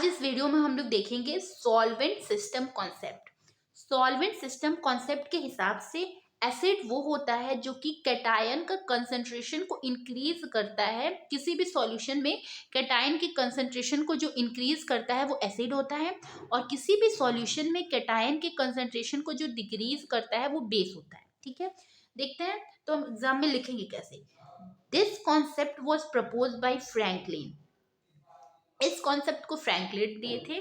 इस वीडियो में हम लोग देखेंगे solvent system concept. Solvent system concept के हिसाब से एसिड वो होता है जो कि कैटायन का कंसंट्रेशन को इंक्रीज करता है। किसी भी सॉल्यूशन में कैटायन की कंसंट्रेशन को जो इंक्रीज करता है वो एसिड होता है, और किसी भी सॉल्यूशन में कैटायन के कंसंट्रेशन को जो डिक्रीज करता है वो बेस होता है। ठीक है, देखते हैं तो हम एग्जाम में लिखेंगे कैसे। This concept was propose by Franklin. इस कॉन्सेप्ट को फ्रैंकलिन दिए थे।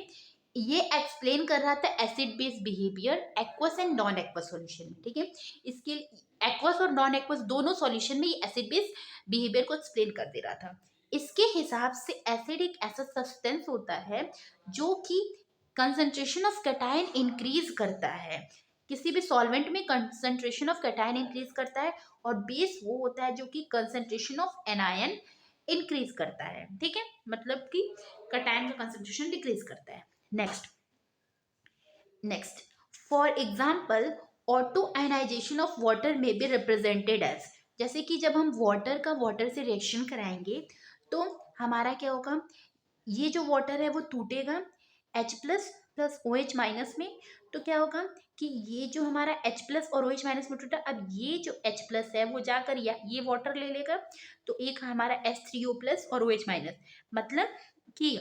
ये एक्सप्लेन कर रहा था acid base behaviour aqueous and non aqueous solution में। ठीक है, इसके एक्वस और नॉन एक्वस दोनों सॉल्यूशन में ये एसिड बेस बिहेवियर को एक्सप्लेन कर दे रहा था। इसके हिसाब से एसिड एक ऐसा सब्सटेंस होता है जो कि कंसंट्रेशन ऑफ कैटायन इंक्रीज करता है। किसी भी सॉल्वेंट में कंसंट्रेशन ऑफ कैटायन इंक्रीज करता है, और बेस वो होता है जो कि कंसंट्रेशन ऑफ एनायन इंक्रीज करता है। ठीक है, मतलब कि कैटायन का कंसंट्रेशन डिक्रीज करता है। Next for example auto ionization of water में बी रिप्रेजेंटेड एज, जैसे कि जब हम वाटर से रिएक्शन कराएंगे तो हमारा क्या होगा, ये जो वाटर है वो टूटेगा H plus plus O H minus में। तो क्या होगा कि ये जो हमारा H प्लस और ओ एच माइनस में टूटा, अब ये जो H प्लस है वो जाकर ये वाटर ले लेगा, तो एक हमारा H3O प्लस और ओ एच माइनस, मतलब कि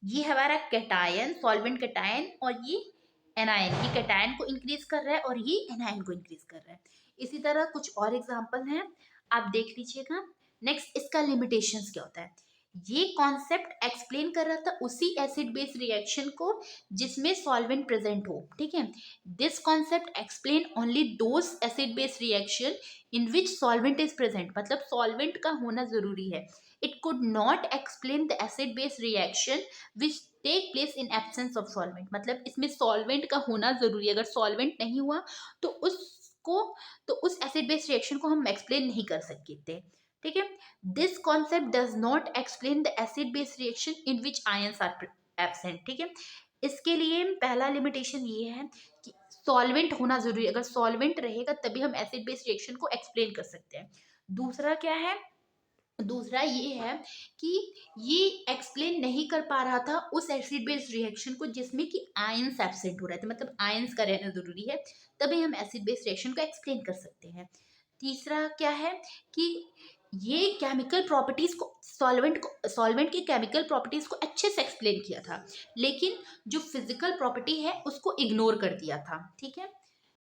ये हमारा कैटायन सॉल्वेंट कैटायन और ये एनायन, ये कैटायन को इंक्रीज कर रहा है और ये एनायन को इंक्रीज कर रहा है। इसी तरह कुछ और एग्जांपल हैं, आप देख लीजिएगा। नेक्स्ट, इसका लिमिटेशंस क्या होता है। ये कॉन्सेप्ट एक्सप्लेन कर रहा था उसी एसिड बेस रिएक्शन को जिसमें सॉल्वेंट प्रेजेंट हो। ठीक है, this concept explain only those acid base reaction in which solvent is present, मतलब सॉल्वेंट का होना जरूरी है। It could not explain the acid base reaction which take place in absence of solvent, मतलब इसमें सॉल्वेंट का होना जरूरी है। अगर सॉल्वेंट नहीं हुआ तो उस एसिड बेस रिएक्शन को हम एक्सप्लेन नहीं कर सकते थे। ठीक है, this concept does not explain the acid base reaction in which ions are absent. ठीक है, इसके लिए पहला लिमिटेशन ये है कि सॉल्वेंट होना जरूरी है। अगर सॉल्वेंट रहेगा तभी हम एसिड बेस रिएक्शन को एक्सप्लेन कर सकते हैं। दूसरा क्या है, दूसरा ये है कि ये एक्सप्लेन नहीं कर पा रहा था उस एसिड बेस रिएक्शन को जिसमें कि आयंस एब्सेंट हो रहे थे, मतलब आयंस का रहना जरूरी है, तभी हम एसिड बेस रिएक्शन को एक्सप्लेन कर सकते हैं। तीसरा क्या है कि ये केमिकल प्रॉपर्टीज को सॉल्वेंट की केमिकल प्रॉपर्टीज को अच्छे से एक्सप्लेन किया था, लेकिन जो फिजिकल प्रॉपर्टी है उसको इग्नोर कर दिया था। ठीक है,